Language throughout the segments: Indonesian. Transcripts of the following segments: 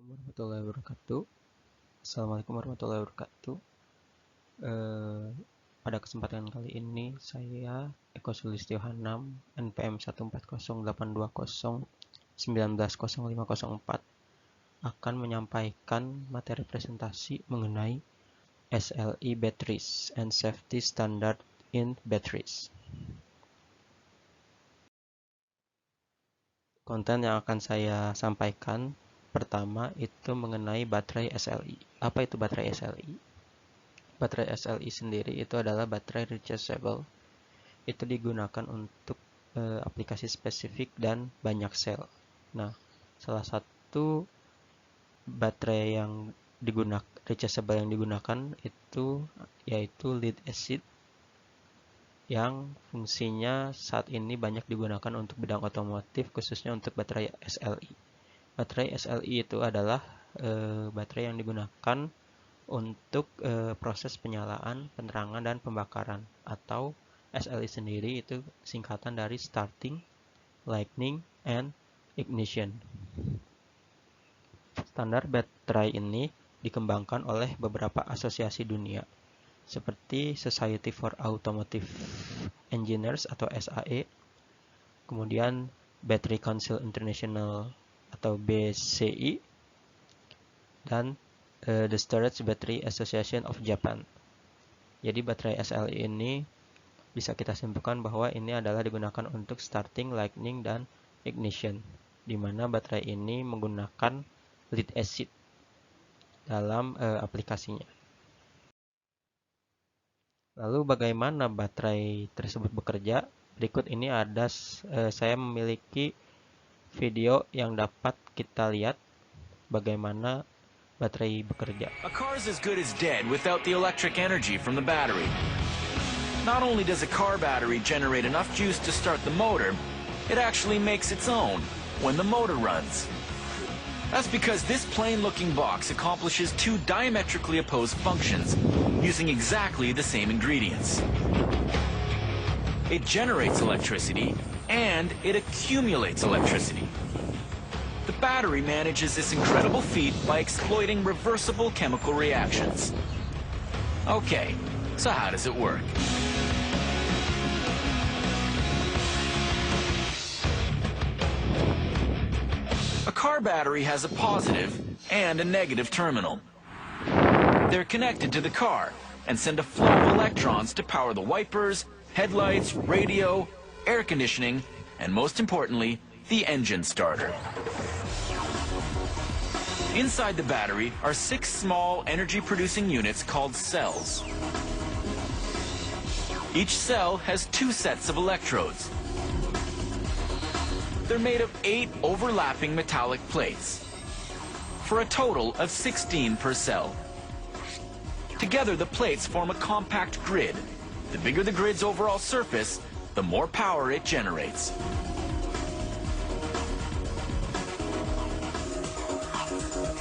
warahmatullahi wabarakatuh. Assalamualaikum warahmatullahi wabarakatuh. Pada kesempatan kali ini saya Eko Sulistyo Hanam NPM 1408209005004 akan menyampaikan materi presentasi mengenai SLE Batteries and Safety Standard in Batteries. Konten yang akan saya sampaikan pertama itu mengenai baterai SLE. Apa itu baterai SLE? Baterai SLE sendiri itu adalah baterai rechargeable. Itu digunakan untuk aplikasi spesifik dan banyak sel. Nah, salah satu baterai yang rechargeable yang digunakan itu yaitu lead acid, yang fungsinya saat ini banyak digunakan untuk bidang otomotif, khususnya untuk baterai SLE. Baterai SLE itu adalah baterai yang digunakan untuk proses penyalaan, penerangan, dan pembakaran, atau SLE sendiri itu singkatan dari Starting, Lightning, and Ignition. Standar baterai ini dikembangkan oleh beberapa asosiasi dunia, seperti Society for Automotive Engineers atau SAE, kemudian Battery Council International atau BCI, dan The Storage Battery Association of Japan. Jadi baterai SLE ini bisa kita simpulkan bahwa ini adalah digunakan untuk starting, lightning, dan ignition, di mana baterai ini menggunakan lead acid dalam aplikasinya. Lalu bagaimana baterai tersebut bekerja? Berikut ini saya memiliki video yang dapat kita lihat bagaimana baterai bekerja. A car is as good as dead without the electric energy from the battery. Not only does a car battery generate enough juice to start the motor, it actually makes its own when the motor runs. That's because this plain-looking box accomplishes two diametrically opposed functions, using exactly the same ingredients. It generates electricity, and it accumulates electricity. The battery manages this incredible feat by exploiting reversible chemical reactions. Okay, so how does it work? A car battery has a positive and a negative terminal. They're connected to the car and send a flow of electrons to power the wipers, headlights, radio, air conditioning, and most importantly, the engine starter. Inside the battery are 6 small energy-producing units called cells. Each cell has 2 sets of electrodes. They're made of 8 overlapping metallic plates, for a total of 16 per cell. Together, the plates form a compact grid. The bigger the grid's overall surface, the more power it generates.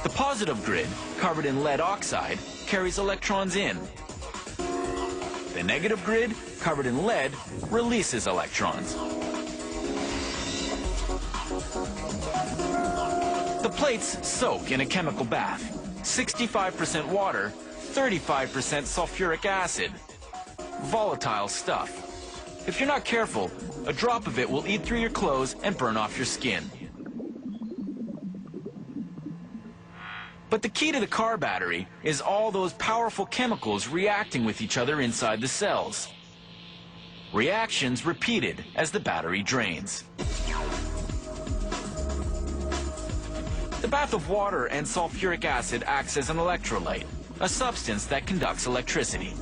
The positive grid, covered in lead oxide, carries electrons in. The negative grid, covered in lead, releases electrons. The plates soak in a chemical bath. 65% water, 35% sulfuric acid. Volatile stuff. If you're not careful, a drop of it will eat through your clothes and burn off your skin. But the key to the car battery is all those powerful chemicals reacting with each other inside the cells. Reactions repeated as the battery drains. The bath of water and sulfuric acid acts as an electrolyte, a substance that conducts electricity.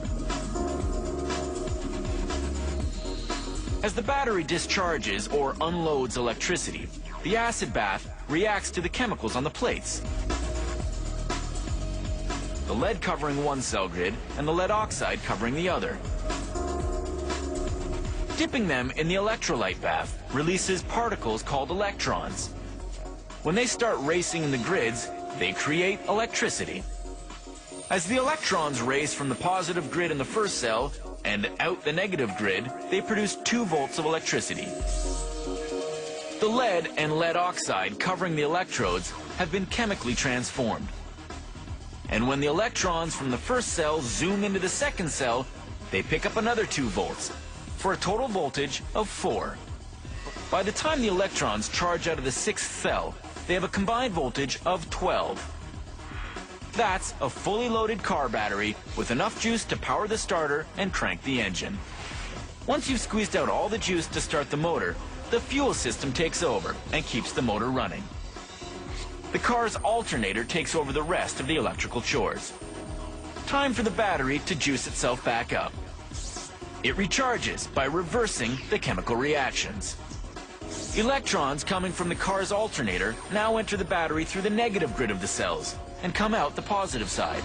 As the battery discharges or unloads electricity, the acid bath reacts to the chemicals on the plates. The lead covering one cell grid and the lead oxide covering the other. Dipping them in the electrolyte bath releases particles called electrons. When they start racing in the grids, they create electricity. As the electrons race from the positive grid in the first cell and out the negative grid, they produce 2 volts of electricity. The lead and lead oxide covering the electrodes have been chemically transformed. And when the electrons from the first cell zoom into the second cell, they pick up another 2 volts, for a total voltage of 4. By the time the electrons charge out of the 6th cell, they have a combined voltage of 12. That's a fully loaded car battery with enough juice to power the starter and crank the engine. Once you've squeezed out all the juice to start the motor, the fuel system takes over and keeps the motor running. The car's alternator takes over the rest of the electrical chores. Time for the battery to juice itself back up. It recharges by reversing the chemical reactions. Electrons coming from the car's alternator now enter the battery through the negative grid of the cells and come out the positive side.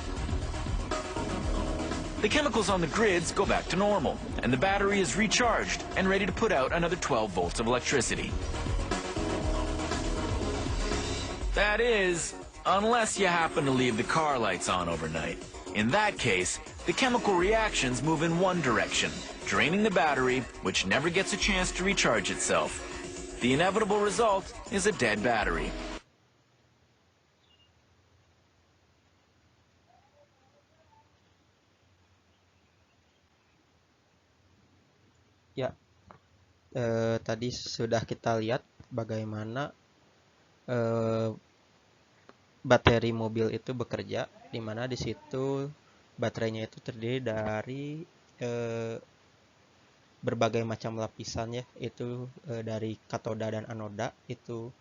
The chemicals on the grids go back to normal, and the battery is recharged and ready to put out another 12 volts of electricity. That is, unless you happen to leave the car lights on overnight. In that case, the chemical reactions move in one direction, draining the battery, which never gets a chance to recharge itself. The inevitable result is a dead battery. Ya, tadi sudah kita lihat bagaimana bateri mobil itu bekerja, di mana di situ baterainya itu terdiri dari berbagai macam lapisan ya, itu dari katoda dan anoda. Itu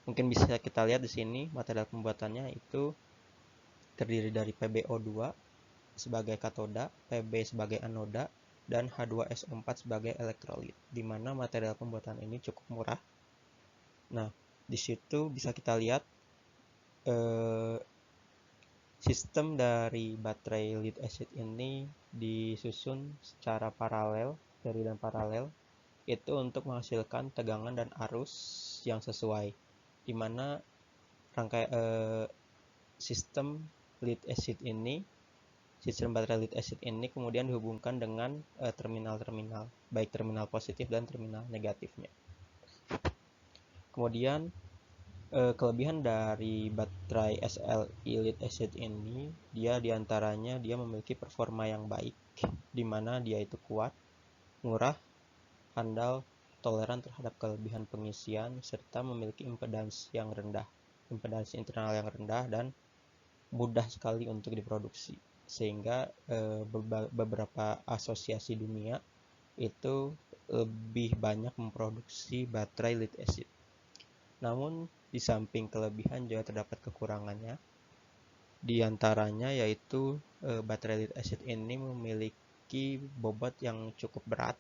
mungkin bisa kita lihat di sini material pembuatannya itu terdiri dari PbO2 sebagai katoda, Pb sebagai anoda, dan H2SO4 sebagai elektrolit, di mana material pembuatan ini cukup murah. Nah, di situ bisa kita lihat sistem dari baterai lead acid ini disusun secara paralel, seri dan paralel, itu untuk menghasilkan tegangan dan arus yang sesuai, di mana sistem lead acid ini, sistem baterai lead acid ini kemudian dihubungkan dengan terminal-terminal, baik terminal positif dan terminal negatifnya. Kemudian kelebihan dari baterai SLI lead acid ini, dia diantaranya dia memiliki performa yang baik, di mana dia itu kuat, murah, handal, toleran terhadap kelebihan pengisian, serta memiliki impedansi yang rendah, impedansi internal yang rendah, dan mudah sekali untuk diproduksi. Sehingga beberapa asosiasi dunia itu lebih banyak memproduksi baterai lead acid. Namun di samping kelebihan juga terdapat kekurangannya. Di antaranya yaitu baterai lead acid ini memiliki bobot yang cukup berat,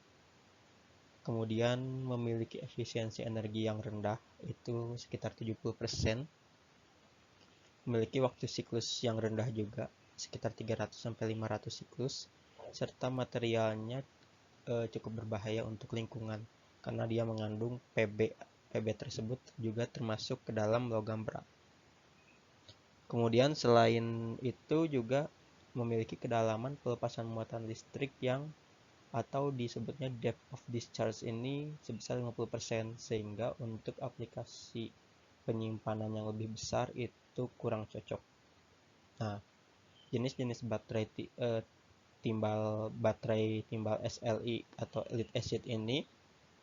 kemudian memiliki efisiensi energi yang rendah, itu sekitar 70%, memiliki waktu siklus yang rendah juga, sekitar 300-500 siklus, serta materialnya cukup berbahaya untuk lingkungan karena dia mengandung Pb. Pb tersebut juga termasuk ke dalam logam berat. Kemudian selain itu juga memiliki kedalaman pelepasan muatan listrik yang atau disebutnya depth of discharge ini sebesar 50%, sehingga untuk aplikasi penyimpanan yang lebih besar itu kurang cocok. Nah, jenis-jenis baterai timbal SLI atau lead acid ini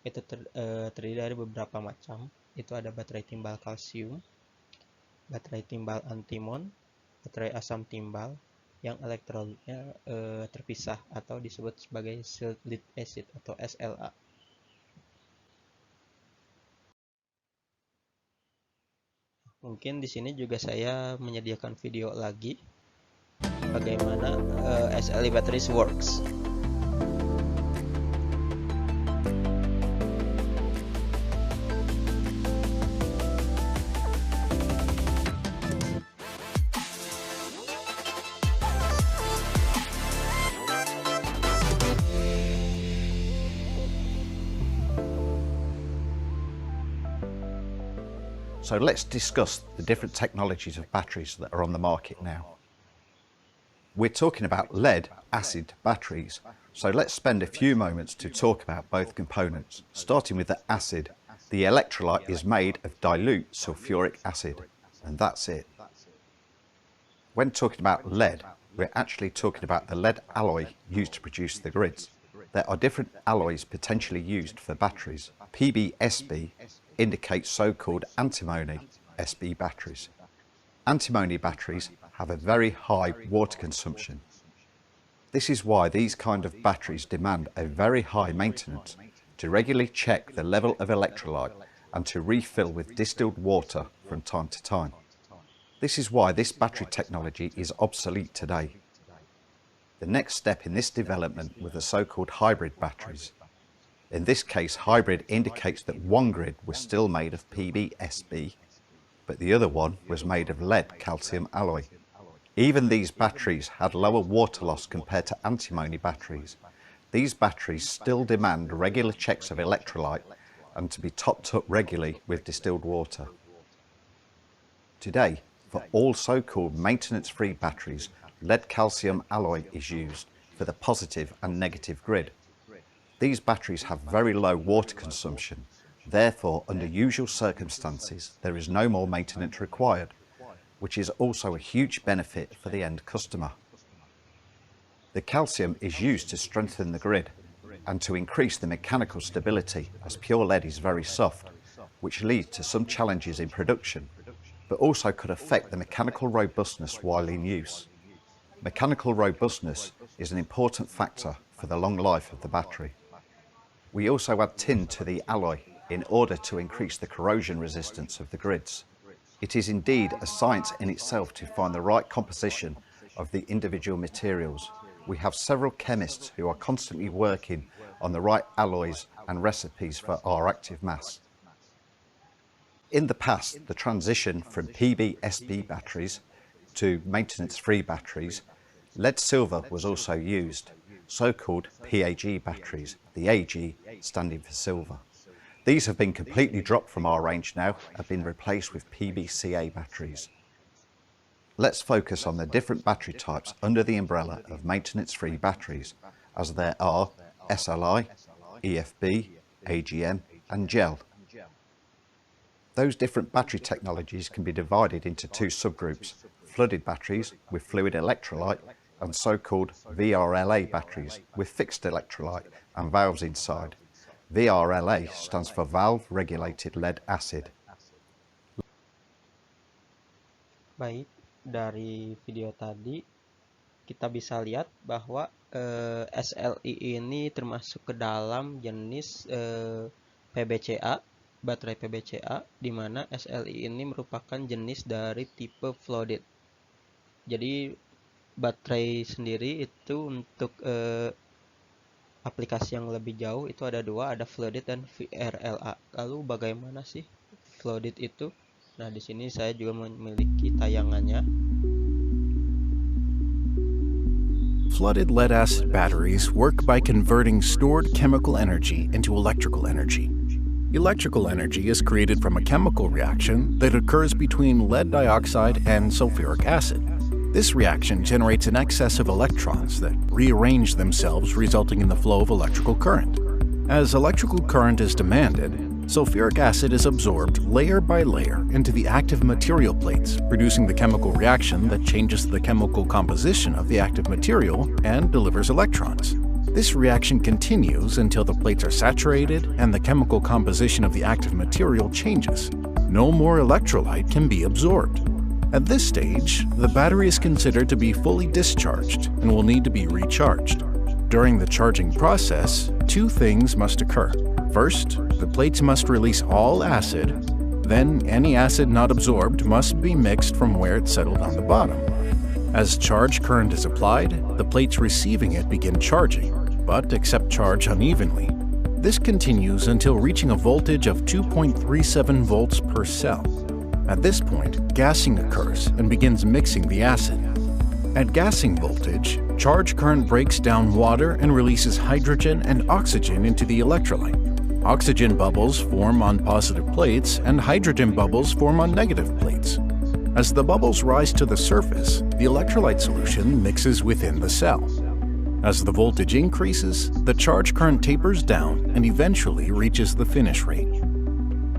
itu terdiri dari beberapa macam. Itu ada baterai timbal kalsium, baterai timbal antimon, baterai asam timbal yang elektrolitnya terpisah atau disebut sebagai sealed lead acid atau SLA. Mungkin di sini juga saya menyediakan video lagi bagaimana SLI batteries works. So let's discuss the different technologies of batteries that are on the market now. We're talking about lead-acid batteries, so let's spend a few moments to talk about both components. Starting with the acid, the electrolyte is made of dilute sulfuric acid. and that's it. When talking about lead, we're actually talking about the lead alloy used to produce the grids. There are different alloys potentially used for batteries. PBSB indicates so-called antimony SB batteries. Antimony batteries have a very high water consumption. This is why these kind of batteries demand a very high maintenance to regularly check the level of electrolyte and to refill with distilled water from time to time. This is why this battery technology is obsolete today. The next step in this development were the so-called hybrid batteries. In this case, hybrid indicates that one grid was still made of PBSB, but the other one was made of lead calcium alloy. Even these batteries had lower water loss compared to antimony batteries. These batteries still demand regular checks of electrolyte and to be topped up regularly with distilled water. Today, for all so-called maintenance-free batteries, lead calcium alloy is used for the positive and negative grid. These batteries have very low water consumption, therefore under usual circumstances there is no more maintenance required, which is also a huge benefit for the end customer. The calcium is used to strengthen the grid and to increase the mechanical stability, as pure lead is very soft, which leads to some challenges in production, but also could affect the mechanical robustness while in use. Mechanical robustness is an important factor for the long life of the battery. We also add tin to the alloy in order to increase the corrosion resistance of the grids. It is indeed a science in itself to find the right composition of the individual materials. We have several chemists who are constantly working on the right alloys and recipes for our active mass. In the past, the transition from PBSB batteries to maintenance-free batteries, lead silver was also used, so-called PAG batteries, the AG standing for silver. These have been completely dropped from our range now, have been replaced with PBCA batteries. Let's focus on the different battery types under the umbrella of maintenance-free batteries, as there are SLI, EFB, AGM and GEL. Those different battery technologies can be divided into two subgroups: flooded batteries with fluid electrolyte and so-called VRLA batteries with fixed electrolyte and valves inside. VRLA stands for Valve Regulated Lead Acid. Baik, dari video tadi kita bisa lihat bahwa SLI ini termasuk ke dalam jenis PBCA, baterai PBCA, di mana SLI ini merupakan jenis dari tipe flooded. Jadi baterai sendiri itu untuk aplikasi yang lebih jauh itu ada dua, ada flooded dan VRLA. Lalu bagaimana sih flooded itu? Nah, di sini saya juga memiliki tayangannya. Flooded lead-acid batteries work by converting stored chemical energy into electrical energy. Electrical energy is created from a chemical reaction that occurs between lead dioxide and sulfuric acid. This reaction generates an excess of electrons that rearrange themselves, resulting in the flow of electrical current. As electrical current is demanded, sulfuric acid is absorbed layer by layer into the active material plates, producing the chemical reaction that changes the chemical composition of the active material and delivers electrons. This reaction continues until the plates are saturated and the chemical composition of the active material changes. No more electrolyte can be absorbed. At this stage, the battery is considered to be fully discharged and will need to be recharged. During the charging process, two things must occur. First, the plates must release all acid, then any acid not absorbed must be mixed from where it settled on the bottom. As charge current is applied, the plates receiving it begin charging, but accept charge unevenly. This continues until reaching a voltage of 2.37 volts per cell. At this point, gassing occurs and begins mixing the acid. At gassing voltage, charge current breaks down water and releases hydrogen and oxygen into the electrolyte. Oxygen bubbles form on positive plates and hydrogen bubbles form on negative plates. As the bubbles rise to the surface, the electrolyte solution mixes within the cell. As the voltage increases, the charge current tapers down and eventually reaches the finish rate.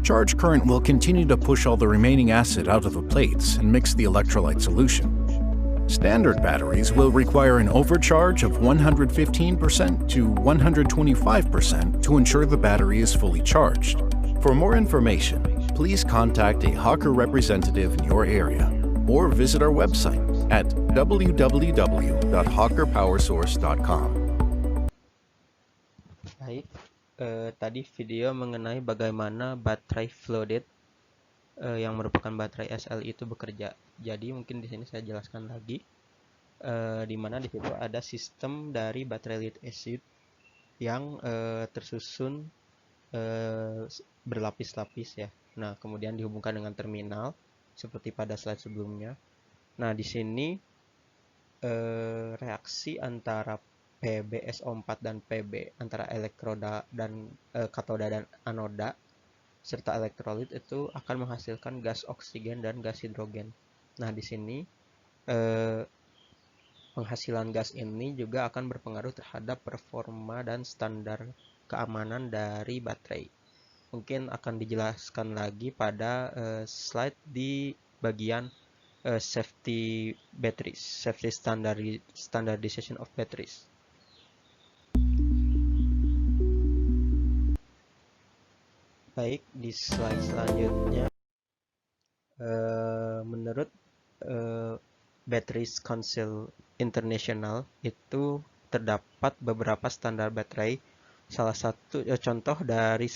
Charge current will continue to push all the remaining acid out of the plates and mix the electrolyte solution. Standard batteries will require an overcharge of 115% to 125% to ensure the battery is fully charged. For more information, please contact a Hawker representative in your area or visit our website at www.hawkerpowersource.com. Baik, tadi video mengenai bagaimana baterai flooded yang merupakan baterai SLI itu bekerja. Jadi mungkin di sini saya jelaskan lagi, di mana di situ ada sistem dari baterai lead acid yang tersusun berlapis-lapis ya. Nah, kemudian dihubungkan dengan terminal seperti pada slide sebelumnya. Nah, di sini reaksi antara PbSO4 dan Pb, antara elektroda dan katoda dan anoda serta elektrolit itu akan menghasilkan gas oksigen dan gas hidrogen. Nah, di sini penghasilan gas ini juga akan berpengaruh terhadap performa dan standar keamanan dari baterai. Mungkin akan dijelaskan lagi pada slide di bagian safety batteries, safety standardization of batteries. Baik, di slide selanjutnya, menurut Batteries Council International itu terdapat beberapa standar baterai. Salah satu contoh dari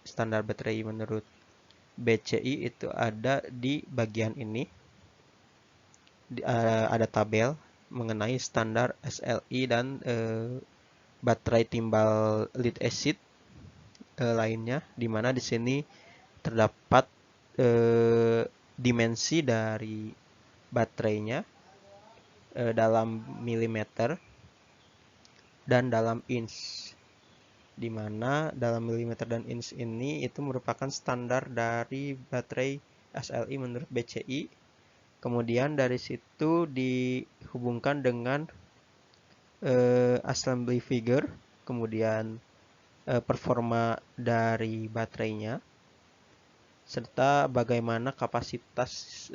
standar baterai menurut BCI itu ada di bagian ini. Ada tabel mengenai standar SLI dan baterai timbal lead acid lainnya, di mana di sini terdapat dimensi dari baterainya dalam milimeter dan dalam inch, di mana dalam milimeter dan inch ini itu merupakan standar dari baterai SLI menurut BCI. Kemudian dari situ dihubungkan dengan assembly figure, kemudian performa dari baterainya, serta bagaimana kapasitas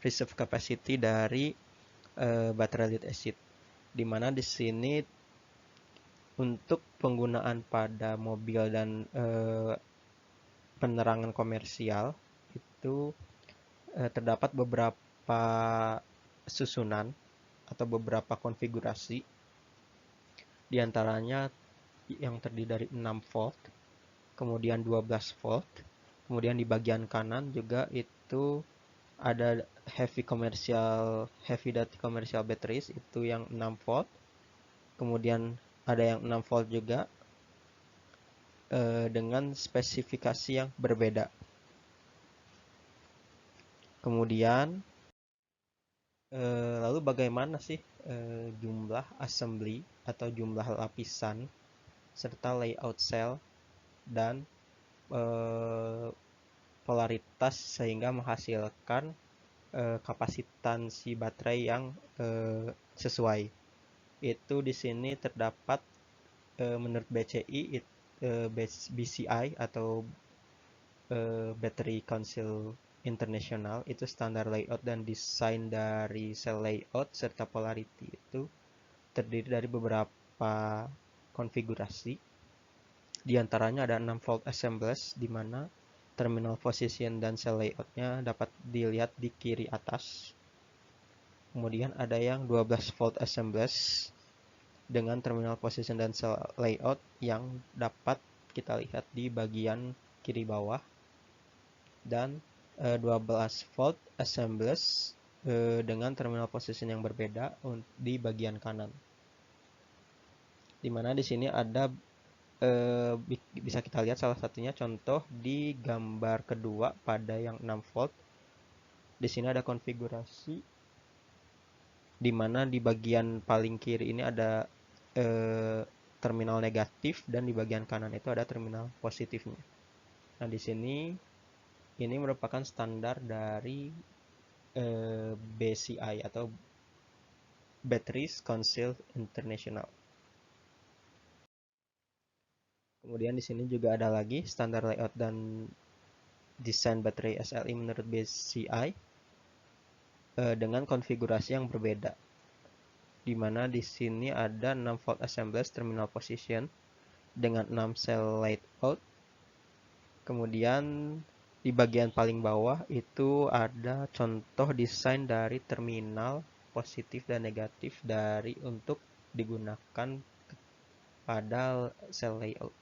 reserve capacity dari baterai lead acid, di mana di sini untuk penggunaan pada mobil dan penerangan komersial itu terdapat beberapa susunan atau beberapa konfigurasi, diantaranya yang terdiri dari 6 volt, kemudian 12 volt, kemudian di bagian kanan juga itu ada heavy duty commercial batteries itu yang 6 volt, kemudian ada yang 6 volt juga dengan spesifikasi yang berbeda. Kemudian lalu bagaimana sih jumlah assembly atau jumlah lapisan serta layout sel dan polaritas sehingga menghasilkan kapasitansi baterai yang sesuai. Itu di sini terdapat menurut BCI BCI atau Battery Council International, itu standar layout dan desain dari cell layout serta polarity itu terdiri dari beberapa konfigurasi. Di antaranya ada 6 volt assemblers, di mana terminal position dan cell layoutnya dapat dilihat di kiri atas. Kemudian ada yang 12 volt assemblers dengan terminal position dan cell layout yang dapat kita lihat di bagian kiri bawah, dan 12 volt assemblers dengan terminal position yang berbeda di bagian kanan, dimana di sini ada bisa kita lihat salah satunya contoh di gambar kedua pada yang 6 volt. Di sini ada konfigurasi di mana di bagian paling kiri ini ada terminal negatif dan di bagian kanan itu ada terminal positifnya. Nah, di sini ini merupakan standar dari BCI atau Batteries Council International. Kemudian di sini juga ada lagi standar layout dan desain baterai SLI menurut BCI dengan konfigurasi yang berbeda. Di mana di sini ada 6 volt assemblers terminal position dengan 6 cell layout. Kemudian di bagian paling bawah itu ada contoh desain dari terminal positif dan negatif untuk digunakan pada cell layout.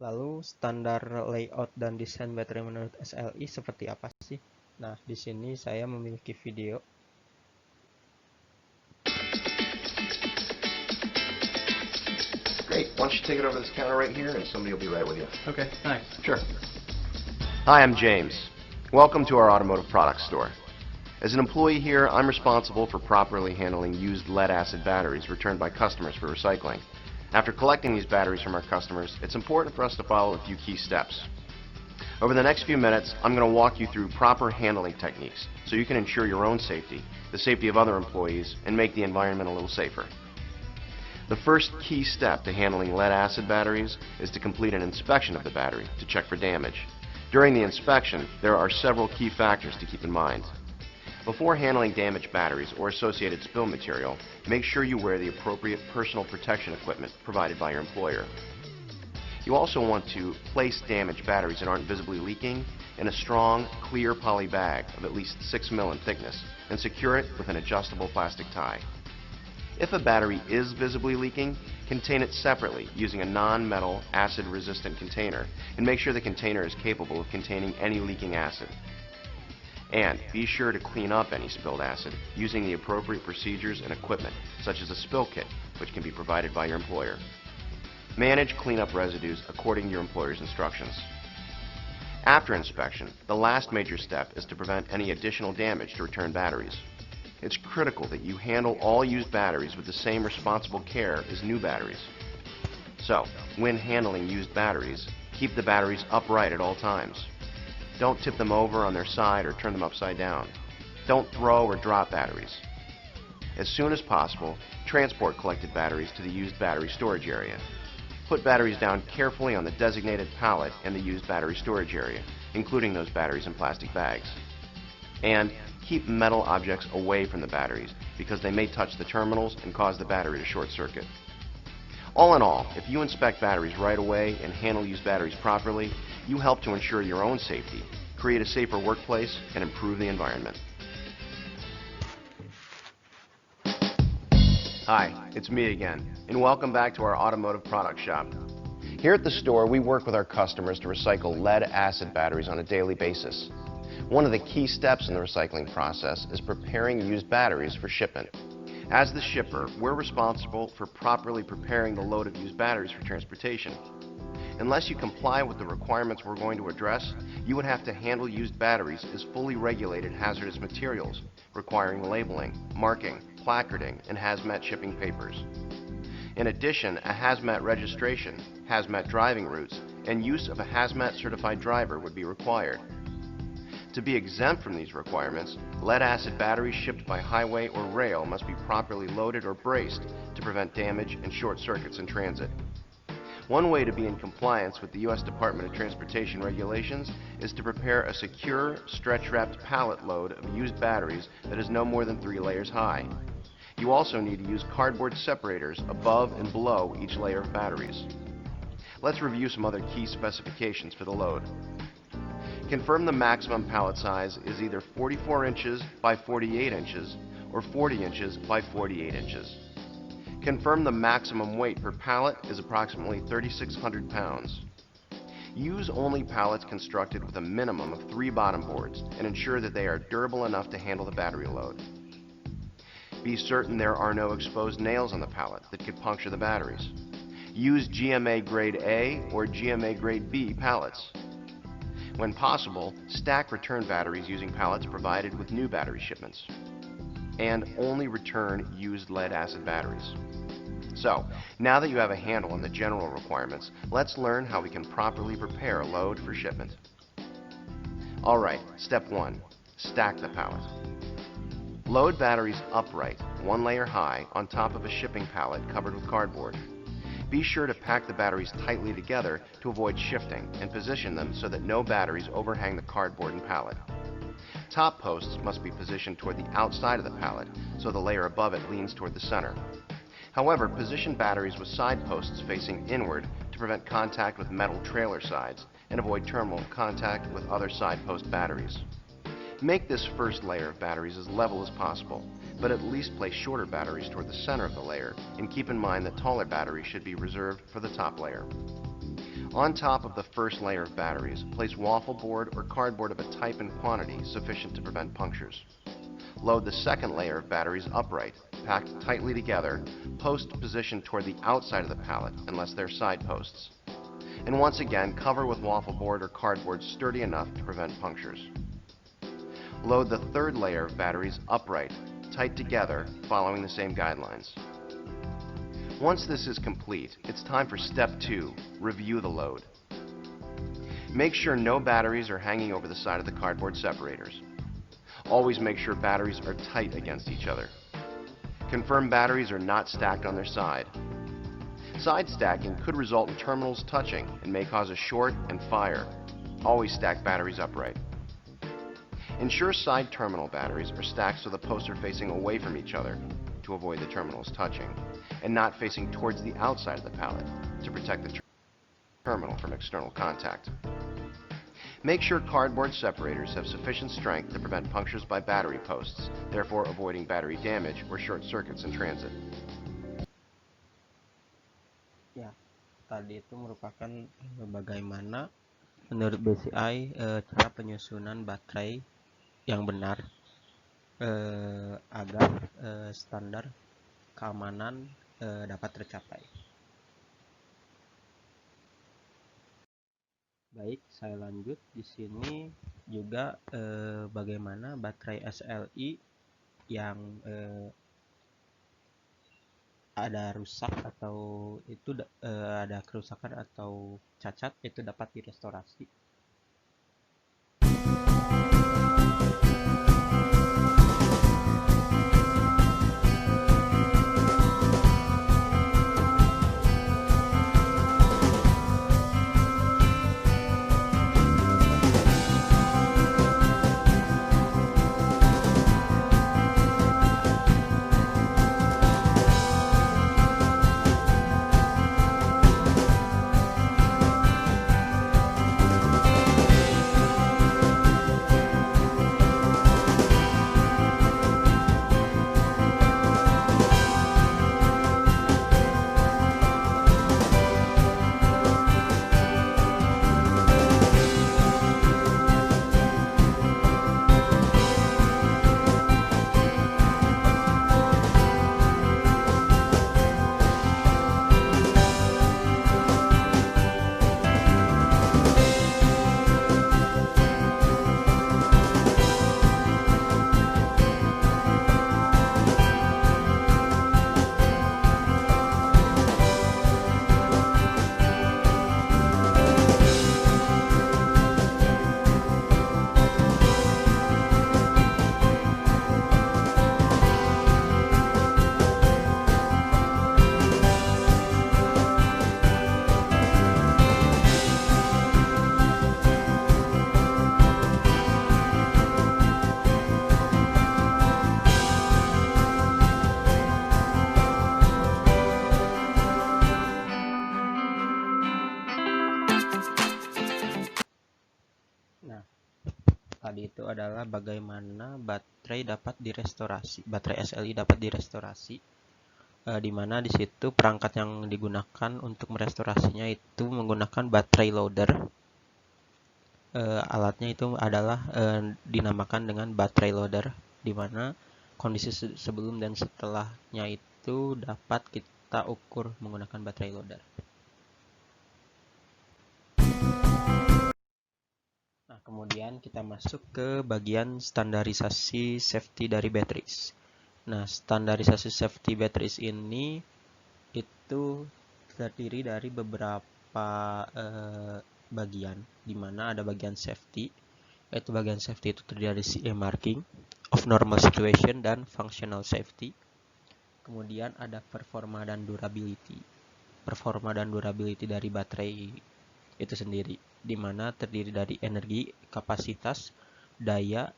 Lalu standar layout dan desain baterai menurut SLI seperti apa sih? Nah, di sini saya memiliki video. Great. Why don't you take it over this counter right here, and somebody will be right with you. Okay, thanks. Sure. Hi, I'm James. Welcome to our automotive products store. As an employee here, I'm responsible for properly handling used lead-acid batteries returned by customers for recycling. After collecting these batteries from our customers, it's important for us to follow a few key steps. Over the next few minutes, I'm going to walk you through proper handling techniques so you can ensure your own safety, the safety of other employees, and make the environment a little safer. The first key step to handling lead-acid batteries is to complete an inspection of the battery to check for damage. During the inspection, there are several key factors to keep in mind. Before handling damaged batteries or associated spill material, make sure you wear the appropriate personal protection equipment provided by your employer. You also want to place damaged batteries that aren't visibly leaking in a strong, clear poly bag of at least 6 mm in thickness and secure it with an adjustable plastic tie. If a battery is visibly leaking, contain it separately using a non-metal acid-resistant container and make sure the container is capable of containing any leaking acid. And be sure to clean up any spilled acid using the appropriate procedures and equipment, such as a spill kit, which can be provided by your employer. Manage cleanup residues according to your employer's instructions. After inspection, the last major step is to prevent any additional damage to return batteries. It's critical that you handle all used batteries with the same responsible care as new batteries. So, when handling used batteries, keep the batteries upright at all times. Don't tip them over on their side or turn them upside down. Don't throw or drop batteries. As soon as possible, transport collected batteries to the used battery storage area. Put batteries down carefully on the designated pallet in the used battery storage area, including those batteries in plastic bags. And keep metal objects away from the batteries because they may touch the terminals and cause the battery to short circuit. All in all, if you inspect batteries right away and handle used batteries properly, you help to ensure your own safety, create a safer workplace, and improve the environment. Hi, it's me again, and welcome back to our automotive product shop. Here at the store, we work with our customers to recycle lead-acid batteries on a daily basis. One of the key steps in the recycling process is preparing used batteries for shipment. As the shipper, we're responsible for properly preparing the load of used batteries for transportation. Unless you comply with the requirements we're going to address, you would have to handle used batteries as fully regulated hazardous materials, requiring labeling, marking, placarding, and hazmat shipping papers. In addition, a hazmat registration, hazmat driving routes, and use of a hazmat certified driver would be required. To be exempt from these requirements, lead-acid batteries shipped by highway or rail must be properly loaded or braced to prevent damage and short circuits in transit. One way to be in compliance with the U.S. Department of Transportation regulations is to prepare a secure, stretch-wrapped pallet load of used batteries that is no more than 3 layers high. You also need to use cardboard separators above and below each layer of batteries. Let's review some other key specifications for the load. Confirm the maximum pallet size is either 44 inches by 48 inches or 40 inches by 48 inches. Confirm the maximum weight per pallet is approximately 3,600 pounds. Use only pallets constructed with a minimum of 3 bottom boards and ensure that they are durable enough to handle the battery load. Be certain there are no exposed nails on the pallet that could puncture the batteries. Use GMA Grade A or GMA Grade B pallets. When possible, stack return batteries using pallets provided with new battery shipments. And only return used lead-acid batteries. So, now that you have a handle on the general requirements, let's learn how we can properly prepare a load for shipment. Alright, step 1. Stack the pallet. Load batteries upright, one layer high, on top of a shipping pallet covered with cardboard. Be sure to pack the batteries tightly together to avoid shifting and position them so that no batteries overhang the cardboard and pallet. Top posts must be positioned toward the outside of the pallet so the layer above it leans toward the center. However, position batteries with side posts facing inward to prevent contact with metal trailer sides and avoid terminal contact with other side post batteries. Make this first layer of batteries as level as possible, but at least place shorter batteries toward the center of the layer, and keep in mind that taller batteries should be reserved for the top layer. On top of the first layer of batteries, place waffle board or cardboard of a type and quantity sufficient to prevent punctures. Load the second layer of batteries upright, packed tightly together, post positioned toward the outside of the pallet unless they're side posts. And once again, cover with waffle board or cardboard sturdy enough to prevent punctures. Load the third layer of batteries upright, tight together, following the same guidelines. Once this is complete, it's time for step 2, review the load. Make sure no batteries are hanging over the side of the cardboard separators. Always make sure batteries are tight against each other. Confirm batteries are not stacked on their side. Side stacking could result in terminals touching and may cause a short and fire. Always stack batteries upright. Ensure side terminal batteries are stacked so the posts are facing away from each other to avoid the terminals touching, and not facing towards the outside of the pallet to protect the terminal from external contact. Make sure cardboard separators have sufficient strength to prevent punctures by battery posts, therefore avoiding battery damage or short circuits in transit. Ya, tadi itu merupakan bagaimana menurut BCI cara penyusunan baterai yang benar agar standar keamanan dapat tercapai. Baik, saya lanjut. Di sini juga bagaimana baterai SLI yang ada rusak atau itu ada kerusakan atau cacat itu dapat direstorasi. Tadi itu adalah bagaimana baterai dapat direstorasi, baterai SLI dapat direstorasi, di mana di situ perangkat yang digunakan untuk merestorasinya itu menggunakan baterai loader. Alatnya itu adalah dinamakan dengan baterai loader, di mana kondisi sebelum dan setelahnya itu dapat kita ukur menggunakan baterai loader. Kemudian kita masuk ke bagian standarisasi safety dari batteries. Nah, standarisasi safety batteries ini itu terdiri dari beberapa bagian, di mana ada bagian safety, yaitu bagian safety itu terdiri dari CE marking, of normal situation dan functional safety. Kemudian ada performa dan durability. Performa dan durability dari baterai itu sendiri, di mana terdiri dari energi, kapasitas, daya,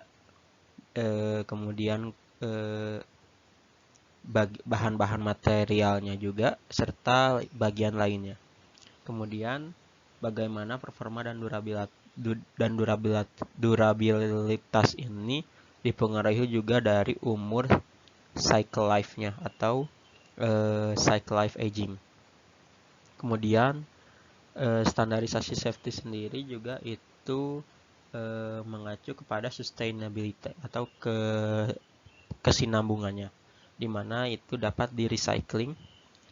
kemudian bahan-bahan materialnya juga, serta bagian lainnya. Kemudian bagaimana performa dan durabilitas ini dipengaruhi juga dari umur cycle life-nya atau cycle life aging. Kemudian standarisasi safety sendiri juga itu mengacu kepada sustainability atau kesinambungannya, di mana itu dapat di recycling,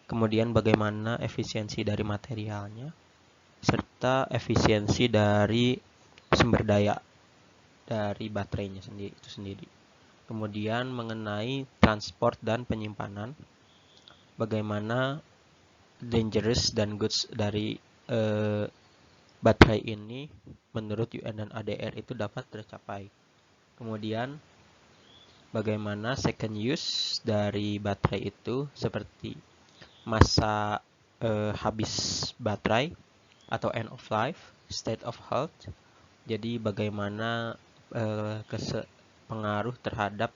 kemudian bagaimana efisiensi dari materialnya, serta efisiensi dari sumber daya dari baterainya sendiri. Kemudian mengenai transport dan penyimpanan, bagaimana dangerous dan goods dari baterai ini menurut UN dan ADR itu dapat tercapai. Kemudian bagaimana second use dari baterai itu, seperti masa habis baterai atau end of life, state of health. Jadi bagaimana pengaruh terhadap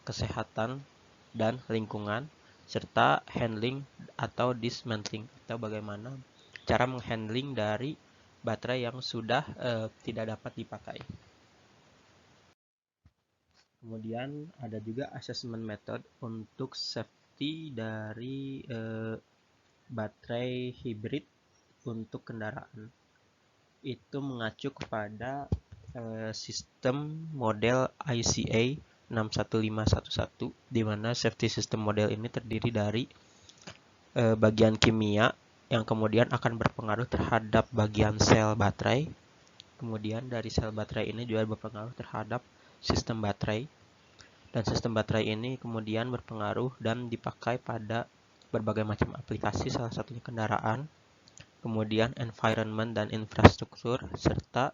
kesehatan dan lingkungan, serta handling atau dismantling, atau bagaimana cara menghandling dari baterai yang sudah tidak dapat dipakai. Kemudian ada juga assessment method untuk safety dari baterai hybrid untuk kendaraan. Itu mengacu kepada sistem model ICA 61511, di mana safety system model ini terdiri dari bagian kimia yang kemudian akan berpengaruh terhadap bagian sel baterai. Kemudian dari sel baterai ini juga berpengaruh terhadap sistem baterai. Dan sistem baterai ini kemudian berpengaruh dan dipakai pada berbagai macam aplikasi, salah satunya kendaraan, kemudian environment dan infrastruktur, serta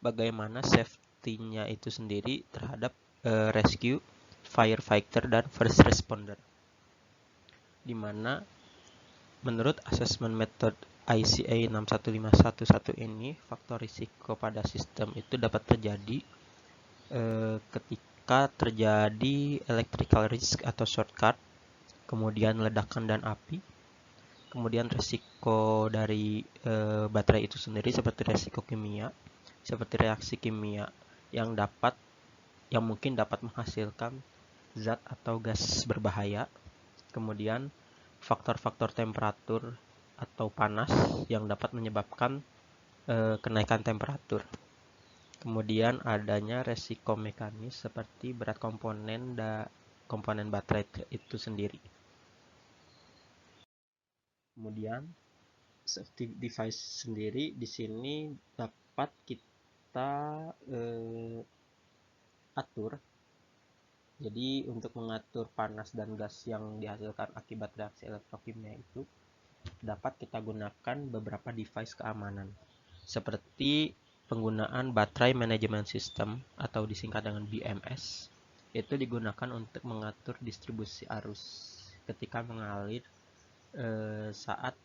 bagaimana safety-nya itu sendiri terhadap rescue, firefighter, dan first responder. Di mana menurut assessment method ICA 61511 ini, faktor risiko pada sistem itu dapat terjadi ketika terjadi electrical risk atau shortcut, kemudian ledakan dan api, kemudian risiko dari baterai itu sendiri seperti risiko kimia, seperti reaksi kimia yang mungkin dapat menghasilkan zat atau gas berbahaya, kemudian faktor-faktor temperatur atau panas yang dapat menyebabkan kenaikan temperatur. Kemudian adanya resiko mekanis seperti berat komponen baterai itu sendiri. Kemudian safety device sendiri di sini dapat kita atur. Jadi untuk mengatur panas dan gas yang dihasilkan akibat reaksi elektrokimia itu dapat kita gunakan beberapa device keamanan, seperti penggunaan Battery Management System atau disingkat dengan BMS. Itu digunakan untuk mengatur distribusi arus ketika mengalir saat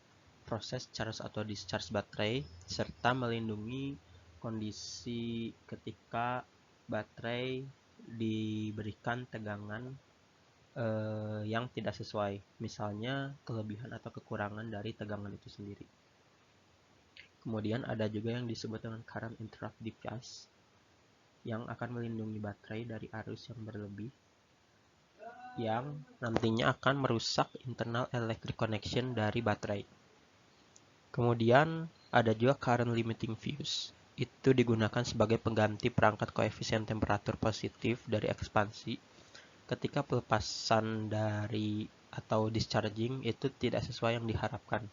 proses charge atau discharge baterai, serta melindungi kondisi ketika baterai diberikan tegangan yang tidak sesuai, misalnya kelebihan atau kekurangan dari tegangan itu sendiri. Kemudian ada juga yang disebut dengan current interrupt device yang akan melindungi baterai dari arus yang berlebih yang nantinya akan merusak internal electric connection dari baterai. Kemudian ada juga current limiting fuse. Itu digunakan sebagai pengganti perangkat koefisien temperatur positif dari ekspansi ketika pelepasan dari atau discharging itu tidak sesuai yang diharapkan.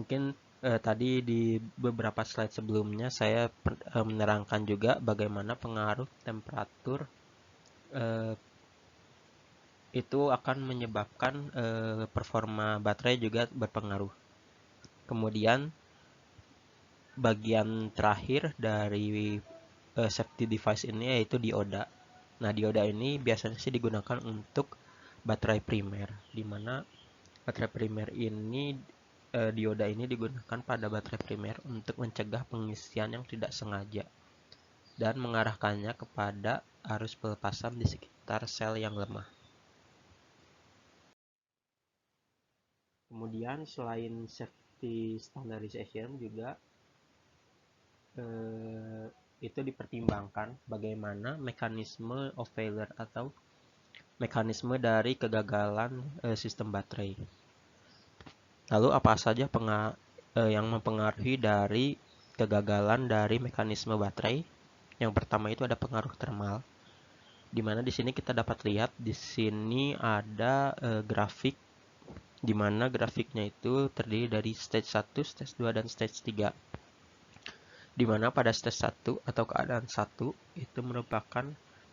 Mungkin tadi di beberapa slide sebelumnya saya menerangkan juga bagaimana pengaruh temperatur itu akan menyebabkan performa baterai juga berpengaruh. Kemudian bagian terakhir dari safety device ini yaitu dioda. Nah, dioda ini biasanya sih digunakan untuk baterai primer, di mana baterai primer ini dioda ini digunakan pada baterai primer untuk mencegah pengisian yang tidak sengaja dan mengarahkannya kepada arus pelepasan di sekitar sel yang lemah. Kemudian selain safety standardization juga itu dipertimbangkan bagaimana mekanisme of failure atau mekanisme dari kegagalan sistem baterai. Lalu apa saja yang mempengaruhi dari kegagalan dari mekanisme baterai? Yang pertama itu ada pengaruh thermal, di mana di sini kita dapat lihat di sini ada grafik, di mana grafiknya itu terdiri dari stage 1, stage 2, dan stage 3. Di mana pada stage 1 atau keadaan 1 itu merupakan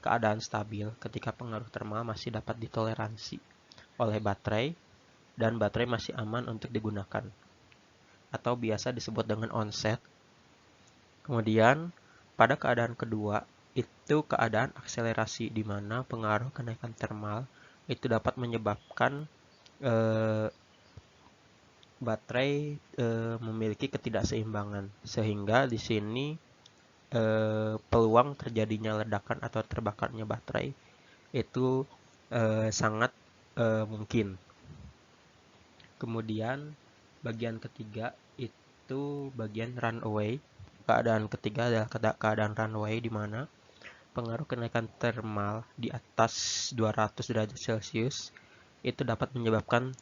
keadaan stabil ketika pengaruh thermal masih dapat ditoleransi oleh baterai dan baterai masih aman untuk digunakan, atau biasa disebut dengan onset. Kemudian pada keadaan kedua itu keadaan akselerasi, di mana pengaruh kenaikan thermal itu dapat menyebabkan baterai memiliki ketidakseimbangan, sehingga di sini peluang terjadinya ledakan atau terbakarnya baterai itu sangat mungkin. Kemudian bagian ketiga itu bagian runaway. Keadaan ketiga adalah keadaan runaway, di mana pengaruh kenaikan thermal di atas 200 derajat Celcius itu dapat menyebabkan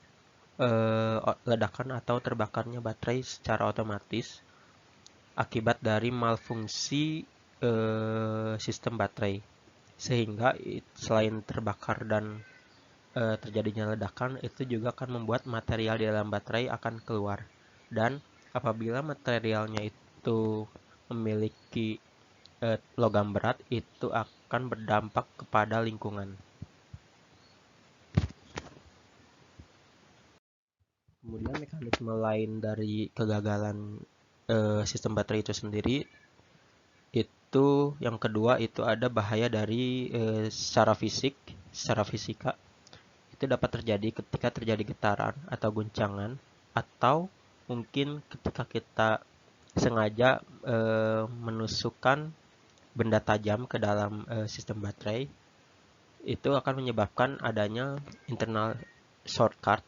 ledakan atau terbakarnya baterai secara otomatis akibat dari malfungsi sistem baterai, sehingga selain terbakar dan terjadinya ledakan, itu juga akan membuat material di dalam baterai akan keluar, dan apabila materialnya itu memiliki logam berat, itu akan berdampak kepada lingkungan. Kemudian mekanisme lain dari kegagalan sistem baterai itu sendiri, itu yang kedua itu ada bahaya dari secara fisika. Itu dapat terjadi ketika terjadi getaran atau guncangan, atau mungkin ketika kita sengaja menusukkan benda tajam ke dalam sistem baterai, itu akan menyebabkan adanya internal shortcut,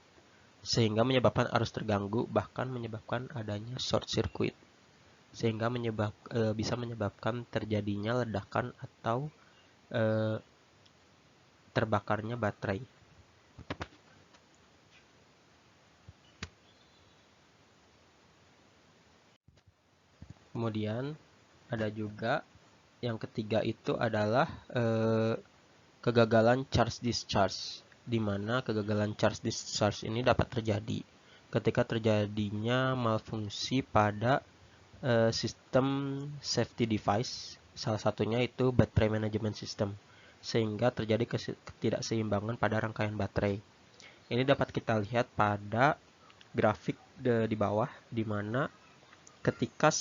sehingga menyebabkan arus terganggu, bahkan menyebabkan adanya short circuit, sehingga bisa menyebabkan terjadinya ledakan atau terbakarnya baterai. Kemudian ada juga yang ketiga itu adalah kegagalan charge discharge, di mana kegagalan charge discharge ini dapat terjadi ketika terjadinya malfungsi pada sistem safety device, salah satunya itu battery management system, sehingga terjadi ketidakseimbangan pada rangkaian baterai. Ini dapat kita lihat pada grafik di bawah, di mana ketika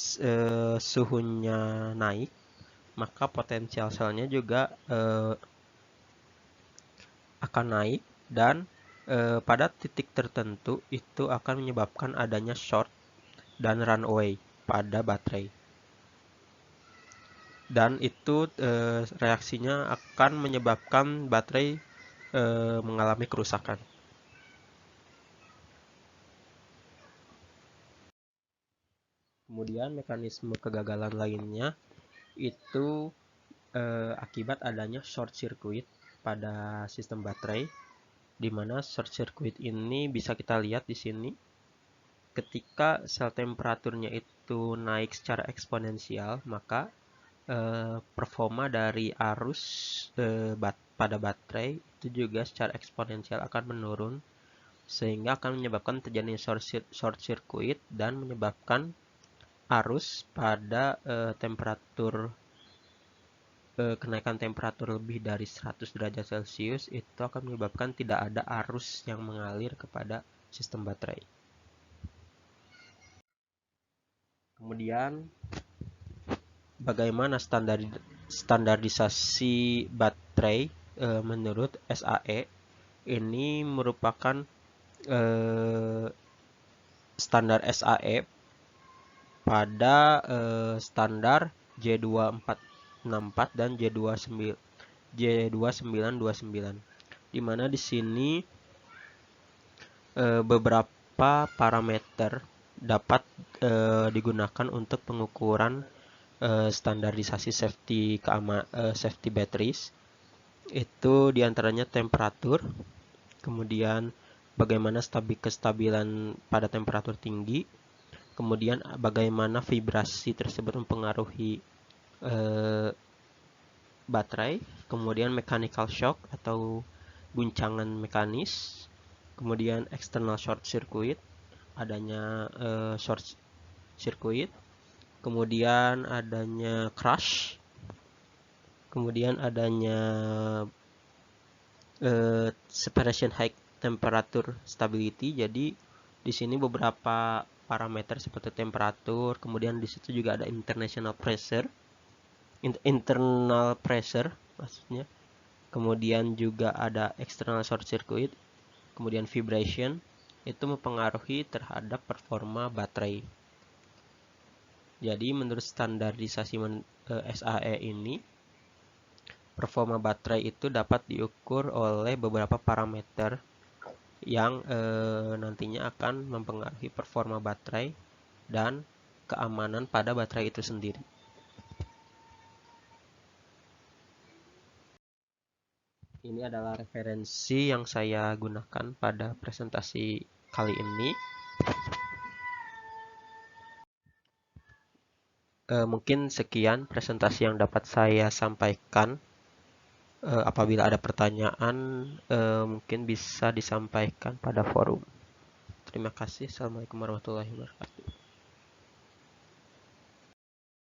suhunya naik, maka potensial selnya juga akan naik, dan pada titik tertentu itu akan menyebabkan adanya short dan runaway pada baterai, dan itu reaksinya akan menyebabkan baterai mengalami kerusakan. Kemudian mekanisme kegagalan lainnya itu akibat adanya short circuit pada sistem baterai, di mana short circuit ini bisa kita lihat di sini. Ketika sel temperaturnya itu naik secara eksponensial, maka performa dari arus pada baterai itu juga secara eksponensial akan menurun, sehingga akan menyebabkan terjadinya short circuit dan menyebabkan arus pada kenaikan temperatur lebih dari 100 derajat Celcius itu akan menyebabkan tidak ada arus yang mengalir kepada sistem baterai. Kemudian bagaimana standarisasi baterai menurut SAE ini merupakan standar SAE pada standar J2464 dan J2929, di mana di sini beberapa parameter dapat digunakan untuk pengukuran standarisasi safety batteries. Itu diantaranya temperatur, kemudian bagaimana kestabilan pada temperatur tinggi, kemudian bagaimana vibrasi tersebut mempengaruhi baterai, kemudian mechanical shock atau guncangan mekanis, kemudian external short circuit, adanya short circuit, kemudian adanya crash, kemudian adanya separation high temperature stability. Jadi di sini beberapa parameter seperti temperatur, kemudian di situ juga ada internal pressure maksudnya, kemudian juga ada external short circuit, kemudian vibration, itu mempengaruhi terhadap performa baterai. Jadi menurut standarisasi SAE ini, performa baterai itu dapat diukur oleh beberapa parameter yang nantinya akan mempengaruhi performa baterai dan keamanan pada baterai itu sendiri. Ini adalah referensi yang saya gunakan pada presentasi kali ini. Mungkin sekian presentasi yang dapat saya sampaikan. Apabila ada pertanyaan, mungkin bisa disampaikan pada forum. Terima kasih. Assalamualaikum warahmatullahi wabarakatuh.